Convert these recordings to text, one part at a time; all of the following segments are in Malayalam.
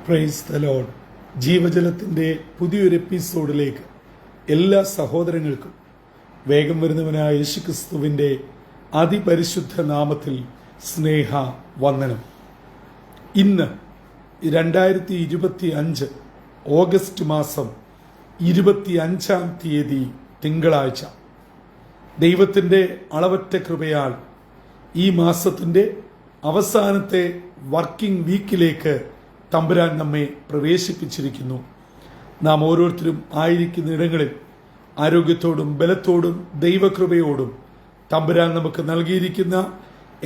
Praise the Lord. ജീവജലത്തിൻ്റെ പുതിയൊരു എപ്പിസോഡിലേക്ക് എല്ലാ സഹോദരങ്ങൾക്കും വേഗം വരുന്നവനായ യേശുക്രിസ്തുവിൻ്റെ അതിപരിശുദ്ധ നാമത്തിൽ സ്നേഹ വന്ദനം. ഇന്ന് 2025 ഓഗസ്റ്റ് മാസം 25-ാം തീയതി തിങ്കളാഴ്ച. ദൈവത്തിൻ്റെ അളവറ്റ കൃപയാൽ ഈ മാസത്തിൻ്റെ അവസാനത്തെ വർക്കിംഗ് വീക്കിലേക്ക് തമ്പുരാൻ നമ്മെ പ്രവേശിപ്പിച്ചിരിക്കുന്നു. നാം ഓരോരുത്തരും ആയിരിക്കുന്ന ഇടങ്ങളിൽ ആരോഗ്യത്തോടും ബലത്തോടും ദൈവകൃപയോടും തമ്പുരാൻ നമുക്ക് നൽകിയിരിക്കുന്ന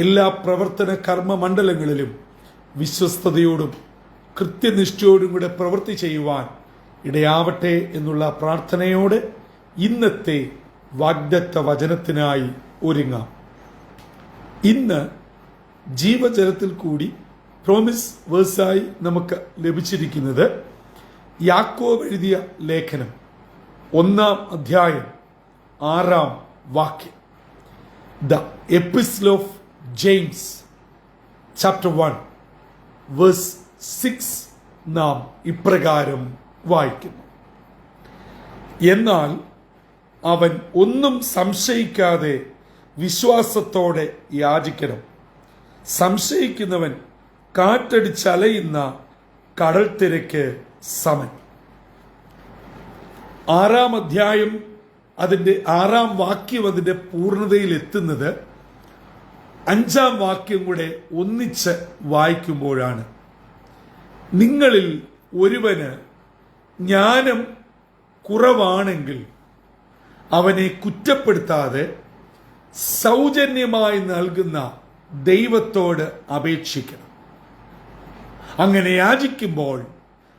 എല്ലാ പ്രവർത്തന കർമ്മ മണ്ഡലങ്ങളിലും വിശ്വസ്തയോടും കൃത്യനിഷ്ഠയോടും കൂടെ പ്രവൃത്തി ചെയ്യുവാൻ ഇടയാവട്ടെ എന്നുള്ള പ്രാർത്ഥനയോടെ ഇന്നത്തെ വാഗ്ദത്ത വചനത്തിനായി ഒരുങ്ങാം. ഇന്ന് ജീവജലത്തിൽ കൂടി പ്രോമിസ് വേഴ്സായി നമുക്ക് ലഭിച്ചിരിക്കുന്നത് യാക്കോബ് എഴുതിയ ലേഖനം 1-ാം അധ്യായം 6-ാം വാക്യം. The epistle of James chapter 1 verse 6 നാം ഇപ്രകാരം വായിക്കുന്നു: എന്നാൽ അവൻ ഒന്നും സംശയിക്കാതെ വിശ്വാസത്തോടെ യാചിക്കണം. സംശയിക്കുന്നവൻ കാറ്റടിച്ചലയുന്ന കടൽ തിരക്ക് സമൻ. 6-ാം അധ്യായം അതിൻ്റെ 6-ാം വാക്യം അതിൻ്റെ പൂർണ്ണതയിൽ എത്തുന്നത് 5-ാം വാക്യം കൂടെ ഒന്നിച്ച് വായിക്കുമ്പോഴാണ്. നിങ്ങളിൽ ഒരുവന് ജ്ഞാനം കുറവാണെങ്കിൽ അവനെ കുറ്റപ്പെടുത്താതെ സൗജന്യമായി നൽകുന്ന ദൈവത്തോട് അപേക്ഷിക്കണം. അങ്ങനെ യാചിക്കുമ്പോൾ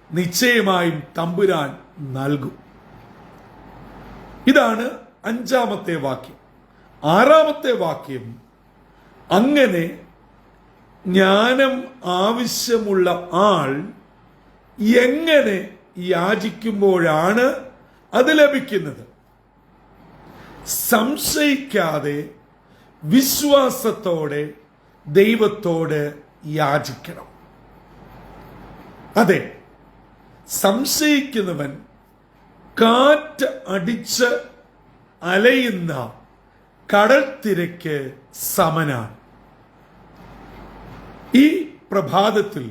നിശ്ചയമായും തമ്പുരാൻ നൽകും. ഇതാണ് 5-ാമത്തെ വാക്യം. 6-ാമത്തെ വാക്യം: അങ്ങനെ ജ്ഞാനം ആവശ്യമുള്ള ആൾ എങ്ങനെ യാചിക്കുമ്പോഴാണ് അത് ലഭിക്കുന്നത്? സംശയിക്കാതെ വിശ്വാസത്തോടെ ദൈവത്തോട് യാചിക്കണം. അതെ, സംശയിക്കുന്നവൻ കാറ്റ് അടിച്ച് അലയുന്ന കടൽ തിരക്ക് സമനാണ്. ഈ പ്രഭാതത്തിൽ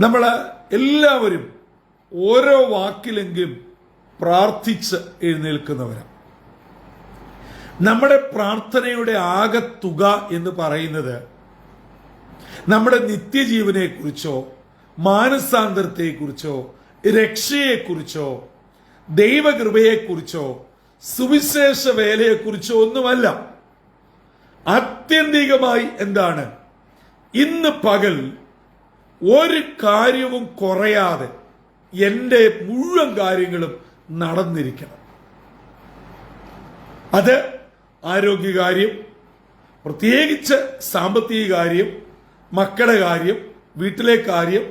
നമ്മൾ എല്ലാവരും ഓരോ വാക്കിലെങ്കിലും പ്രാർത്ഥിച്ച് എഴുന്നേൽക്കുന്നവരാണ്. നമ്മുടെ പ്രാർത്ഥനയുടെ ആകെ തുക എന്ന് പറയുന്നത് നമ്മുടെ നിത്യജീവനെക്കുറിച്ചോ മാനസാന്തരത്തെക്കുറിച്ചോ രക്ഷയെക്കുറിച്ചോ ദൈവകൃപയെക്കുറിച്ചോ സുവിശേഷ വേലയെക്കുറിച്ചോ ഒന്നുമല്ല. ആത്യന്തികമായി എന്താണ്? ഇന്ന് പകൽ ഒരു കാര്യവും കുറയാതെ എൻ്റെ മുഴുവൻ കാര്യങ്ങളും നടന്നിരിക്കണം. അത് ആരോഗ്യകാര്യം, പ്രത്യേകിച്ച് സാമ്പത്തിക കാര്യം, മക്കളുടെ കാര്യം, വീട്ടിലെ കാര്യം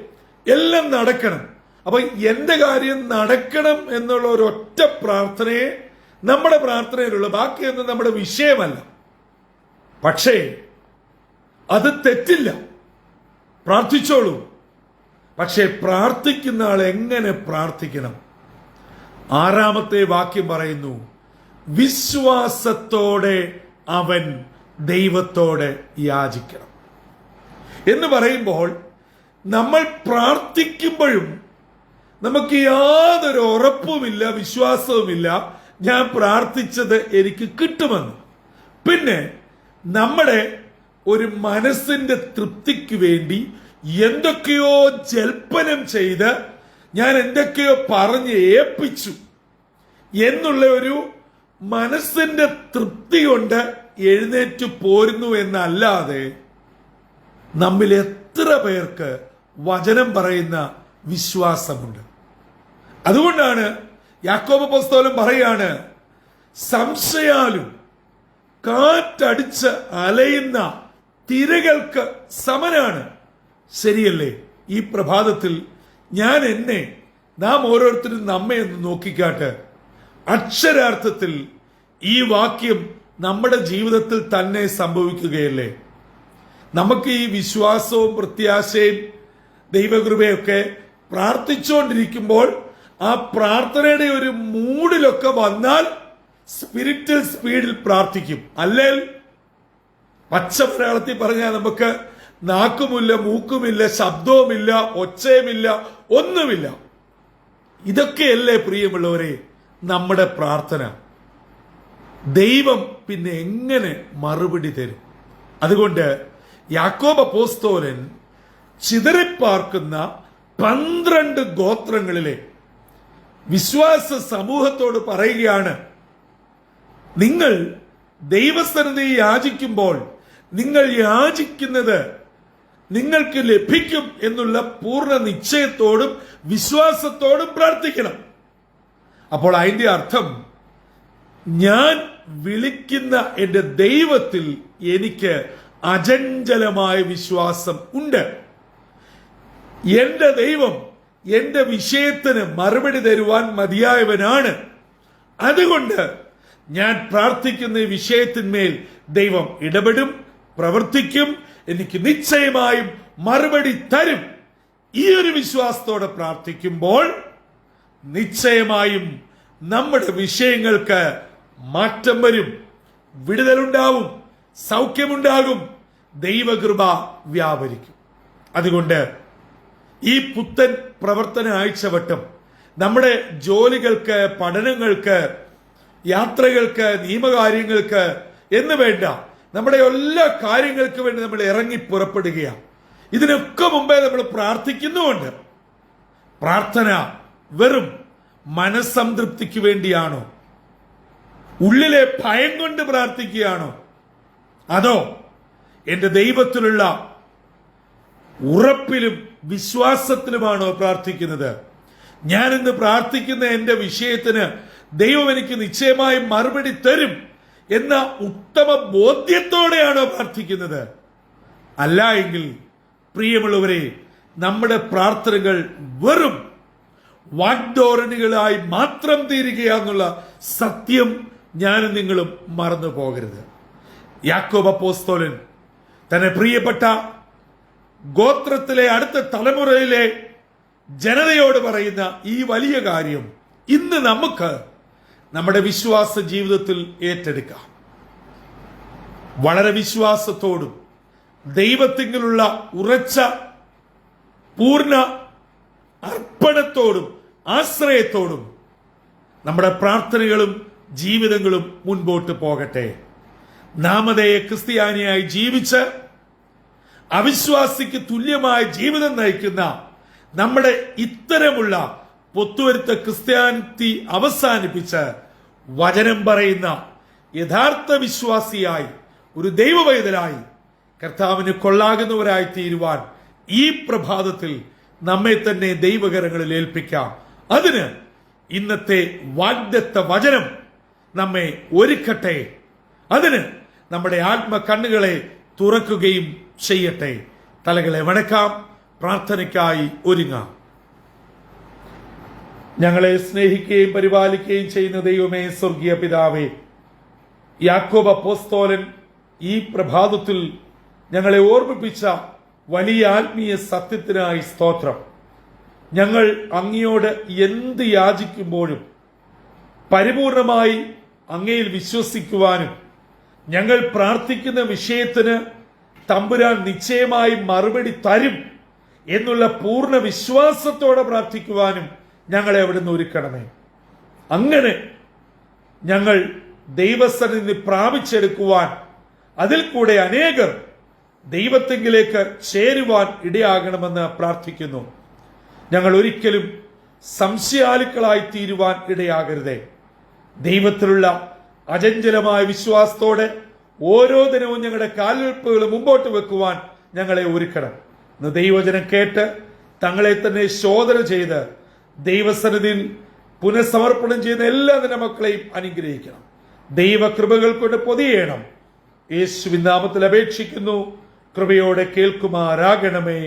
എല്ലാം നടക്കണം. അപ്പൊ എന്റെ കാര്യം നടക്കണം എന്നുള്ള ഒരൊറ്റ പ്രാർത്ഥനയെ നമ്മുടെ പ്രാർത്ഥനയിലുള്ള, ബാക്കിയൊന്നും നമ്മുടെ വിഷയമല്ല. പക്ഷേ അത് തെറ്റില്ല, പ്രാർത്ഥിച്ചോളൂ. പക്ഷേ പ്രാർത്ഥിക്കുന്ന ആൾ എങ്ങനെ പ്രാർത്ഥിക്കണം? 6-ാമത്തെ വാക്യം പറയുന്നു: വിശ്വാസത്തോടെ അവൻ ദൈവത്തോട് യാചിക്കണം എന്ന് പറയുമ്പോൾ നമ്മൾ പ്രാർത്ഥിക്കുമ്പോഴും നമുക്ക് യാതൊരു ഉറപ്പുമില്ല, വിശ്വാസവുമില്ല ഞാൻ പ്രാർത്ഥിച്ചത് എനിക്ക് കിട്ടുമെന്ന്. പിന്നെ നമ്മുടെ ഒരു മനസ്സിന്റെ തൃപ്തിക്ക് വേണ്ടി എന്തൊക്കെയോ ജൽപ്പനം ചെയ്ത് ഞാൻ എന്തൊക്കെയോ പറഞ്ഞ് ഏൽപ്പിച്ചു എന്നുള്ള ഒരു മനസ്സിന്റെ തൃപ്തി കൊണ്ട് എഴുന്നേറ്റ് പോരുന്നു എന്നല്ലാതെ നമ്മിൽ എത്ര പേർക്ക് വചനം പറയുന്ന വിശ്വാസമുണ്ട്? അതുകൊണ്ടാണ് യാക്കോബ് അപ്പോസ്തലൻ പറയാണ്, സംശയാലും കാറ്റടിച്ച് അലയുന്ന തിരകൾക്ക് സമനാണ്. ശരിയല്ലേ? ഈ പ്രഭാതത്തിൽ നാം ഓരോരുത്തരും നമ്മെ ഒന്ന് നോക്കിക്കാട്ട്. അക്ഷരാർത്ഥത്തിൽ ഈ വാക്യം നമ്മുടെ ജീവിതത്തിൽ തന്നെ സംഭവിക്കുകയല്ലേ? നമുക്ക് ഈ വിശ്വാസവും പ്രത്യാശയും ദൈവകൃപയൊക്കെ പ്രാർത്ഥിച്ചുകൊണ്ടിരിക്കുമ്പോൾ ആ പ്രാർത്ഥനയുടെ ഒരു മൂഡിലൊക്കെ വന്നാൽ സ്പിരിറ്റൽ സ്പീഡിൽ പ്രാർത്ഥിക്കും. അല്ലേ പച്ച മലയാളത്തിൽ പറഞ്ഞാൽ നമുക്ക് നാക്കുമില്ല, മൂക്കുമില്ല, ശബ്ദവുമില്ല, ഒച്ചയുമില്ല, ഒന്നുമില്ല. ഇതൊക്കെയല്ലേ പ്രിയമുള്ളവരെ നമ്മുടെ പ്രാർത്ഥന? ദൈവം പിന്നെ എങ്ങനെ മറുപടി തരും? അതുകൊണ്ട് യാക്കോബ് അപ്പോസ്തലൻ ചിതറിപ്പാർക്കുന്ന 12 ഗോത്രങ്ങളിലെ വിശ്വാസ സമൂഹത്തോട് പറയുകയാണ്, നിങ്ങൾ ദൈവസന്നിധി യാചിക്കുമ്പോൾ നിങ്ങൾ യാചിക്കുന്നത് നിങ്ങൾക്ക് ലഭിക്കും എന്നുള്ള പൂർണ്ണ നിശ്ചയത്തോടും വിശ്വാസത്തോടും പ്രാർത്ഥിക്കണം. അപ്പോൾ അതിന്റെ അർത്ഥം, ഞാൻ വിളിക്കുന്ന എന്റെ ദൈവത്തിൽ എനിക്ക് അചഞ്ചലമായ വിശ്വാസം ഉണ്ട്. എന്റെ ദൈവം എന്റെ വിഷയത്തിന് മറുപടി തരുവാൻ മതിയായവനാണ്. അതുകൊണ്ട് ഞാൻ പ്രാർത്ഥിക്കുന്ന ഈ വിഷയത്തിന്മേൽ ദൈവം ഇടപെടും, പ്രവർത്തിക്കും, എനിക്ക് നിശ്ചയമായും മറുപടി തരും. ഈ ഒരു വിശ്വാസത്തോടെ പ്രാർത്ഥിക്കുമ്പോൾ നിശ്ചയമായും നമ്മുടെ വിഷയങ്ങൾക്ക് മാറ്റം വരും, വിടുതലുണ്ടാവും, സൗഖ്യമുണ്ടാകും, ദൈവകൃപ വ്യാപരിക്കും. അതുകൊണ്ട് ഈ പുത്തൻ പ്രവർത്തന ആഴ്ചവട്ടം നമ്മുടെ ജോലികൾക്ക്, പഠനങ്ങൾക്ക്, യാത്രകൾക്ക്, നിയമകാര്യങ്ങൾക്ക് എന്ന് വേണ്ട നമ്മുടെ എല്ലാ കാര്യങ്ങൾക്ക് വേണ്ടി നമ്മൾ ഇറങ്ങി പുറപ്പെടുകയാണ്. ഇതിനൊക്കെ മുമ്പേ നമ്മൾ പ്രാർത്ഥിക്കുന്നുമുണ്ട്. പ്രാർത്ഥന വെറും മനസ്സംതൃപ്തിക്ക് വേണ്ടിയാണോ? ഉള്ളിലെ ഭയം കൊണ്ട് പ്രാർത്ഥിക്കുകയാണോ? അതോ എന്റെ ദൈവത്തിലുള്ള ഉറപ്പിലും വിശ്വാസത്തിലുമാണോ പ്രാർത്ഥിക്കുന്നത്? ഞാനിന്ന് പ്രാർത്ഥിക്കുന്ന എന്റെ വിഷയത്തിന് ദൈവം എനിക്ക് നിശ്ചയമായും മറുപടി തരും എന്ന ഉത്തമ ബോധ്യത്തോടെയാണോ പ്രാർത്ഥിക്കുന്നത്? അല്ല എങ്കിൽ പ്രിയമുള്ളവരെ, നമ്മുടെ പ്രാർത്ഥനകൾ വെറും വാഗ്ദോരണികളായി മാത്രം തീരുകയാന്നുള്ള സത്യം ഞാനും നിങ്ങളും മറന്നു പോകരുത്. യാക്കോബ് അപ്പോസ്തലൻ തന്റെ പ്രിയപ്പെട്ട ഗോത്രത്തിലെ അടുത്ത തലമുറയിലെ ജനതയോട് പറയുന്ന ഈ വലിയ കാര്യം ഇന്ന് നമുക്ക് നമ്മുടെ വിശ്വാസ ജീവിതത്തിൽ ഏറ്റെടുക്കാം. വളരെ വിശ്വാസത്തോടും ദൈവത്തിലുള്ള ഉറച്ച പൂർണ്ണ അർപ്പണത്തോടും ആശ്രയത്തോടും നമ്മുടെ പ്രാർത്ഥനകളും ജീവിതങ്ങളും മുൻപോട്ട് പോകട്ടെ. നാമധേയ ക്രിസ്ത്യാനിയായി ജീവിച്ച് അവിശ്വാസിക്ക് തുല്യമായ ജീവിതം നയിക്കുന്ന നമ്മുടെ ഇത്തരമുള്ള പൊത്തുവരുത്ത ക്രിസ്ത്യാനിറ്റി അവസാനിപ്പിച്ച് വചനം പറയുന്ന യഥാർത്ഥ വിശ്വാസിയായി, ഒരു ദൈവവൈതലായി, കർത്താവിന് കൊള്ളാകുന്നവരായി തീരുവാൻ ഈ പ്രഭാതത്തിൽ നമ്മെ തന്നെ ദൈവകരങ്ങളിൽ ഏൽപ്പിക്കാം. അതിന് ഇന്നത്തെ വാഗ്ദത്ത വചനം നമ്മെ ഒരുക്കട്ടെ. അതിന് നമ്മുടെ ആത്മകണ്ണുകളെ തുറക്കുകയും ചെയ്യട്ടെ. തലകളെ വണക്കാം, പ്രാർത്ഥനയ്ക്കായി ഒരുങ്ങാം. ഞങ്ങളെ സ്നേഹിക്കുകയും പരിപാലിക്കുകയും ചെയ്യുന്ന ദൈവമേ, സ്വർഗീയ പിതാവേ, യാക്കോബ് അപ്പോസ്തലൻ ഈ പ്രഭാതത്തിൽ ഞങ്ങളെ ഓർമ്മിപ്പിച്ച വലിയ ആത്മീയ സത്യത്തിനായി സ്തോത്രം. ഞങ്ങൾ അങ്ങയോട് എന്ത് യാചിക്കുമ്പോഴും പരിപൂർണമായി അങ്ങയിൽ വിശ്വസിക്കുവാനും ഞങ്ങൾ പ്രാർത്ഥിക്കുന്ന വിഷയത്തിന് തമ്പുരാൻ നിശ്ചയമായി മറുപടി തരും എന്നുള്ള പൂർണ്ണ വിശ്വാസത്തോടെ പ്രാർത്ഥിക്കുവാനും ഞങ്ങളെ അവിടുന്ന് ഒരുക്കണമേ. അങ്ങനെ ഞങ്ങൾ ദൈവസന്നിധി പ്രാപിച്ചെടുക്കുവാൻ, അതിൽ കൂടെ അനേകർ ദൈവത്തെങ്കിലേക്ക് ചേരുവാൻ ഇടയാകണമെന്ന് പ്രാർത്ഥിക്കുന്നു. ഞങ്ങൾ ഒരിക്കലും സംശയാലുക്കളായി തീരുവാൻ ഇടയാകരുതേ. ദൈവത്തിലുള്ള അചഞ്ചലമായ വിശ്വാസത്തോടെ ഓരോ ദിനവും ഞങ്ങളുടെ കാൽവെപ്പുകൾ മുമ്പോട്ട് വെക്കുവാൻ ഞങ്ങളെ ഒരുക്കണം. ഇന്ന് ദൈവവചനം കേട്ട് തങ്ങളെ തന്നെ ശോധന ചെയ്ത് ദൈവസന്നിധിയിൽ പുനഃസമർപ്പണം ചെയ്യുന്ന എല്ലാ നിന്റെ മക്കളെയും അനുഗ്രഹിക്കണം. ദൈവകൃപകൾ കൊണ്ട് പൊതിയണം. യേശുവിൻ നാമത്തിൽ അപേക്ഷിക്കുന്നു. കൃപയോടെ കേൾക്കുമാറാകണമേ.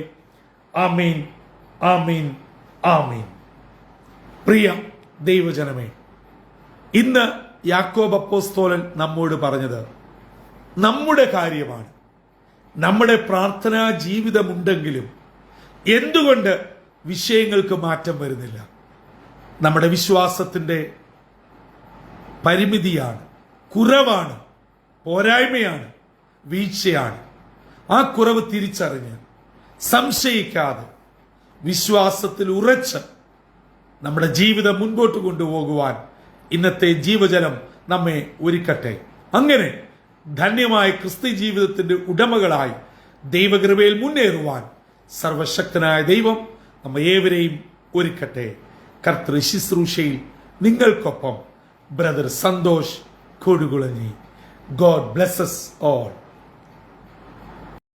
ആമീൻ, ആമീൻ, ആമീൻ. പ്രിയ ദൈവജനമേ, ഇന്ന് യാക്കോബ് അപ്പോസ്തലൻ നമ്മോട് പറഞ്ഞത് നമ്മുടെ കാര്യമാണ്. നമ്മുടെ പ്രാർത്ഥനാ ജീവിതമുണ്ടെങ്കിലും എന്തുകൊണ്ട് വിഷയങ്ങൾക്ക് മാറ്റം വരുന്നില്ല? നമ്മുടെ വിശ്വാസത്തിന്റെ പരിമിതിയാണ്, കുറവാണ്, പോരായ്മയാണ്, വീഴ്ചയാണ്. ആ കുറവ് തിരിച്ചറിഞ്ഞ് സംശയിക്കാതെ വിശ്വാസത്തിൽ ഉറച്ച് നമ്മുടെ ജീവിതം മുൻപോട്ട് കൊണ്ടുപോകുവാൻ ഇന്നത്തെ ജീവജലം നമ്മെ ഒരുക്കട്ടെ. അങ്ങനെ ധന്യമായ ക്രിസ്ത്യ ജീവിതത്തിന്റെ ഉടമകളായി ദൈവകൃപയിൽ മുന്നേറുവാൻ സർവശക്തനായ ദൈവം നമ്മെ ഏവരെയും ഒരുക്കട്ടെ. കർത്തൃ ശുശ്രൂഷയിൽ നിങ്ങൾക്കൊപ്പം brother Santhosh Kodukulanji. God bless us all.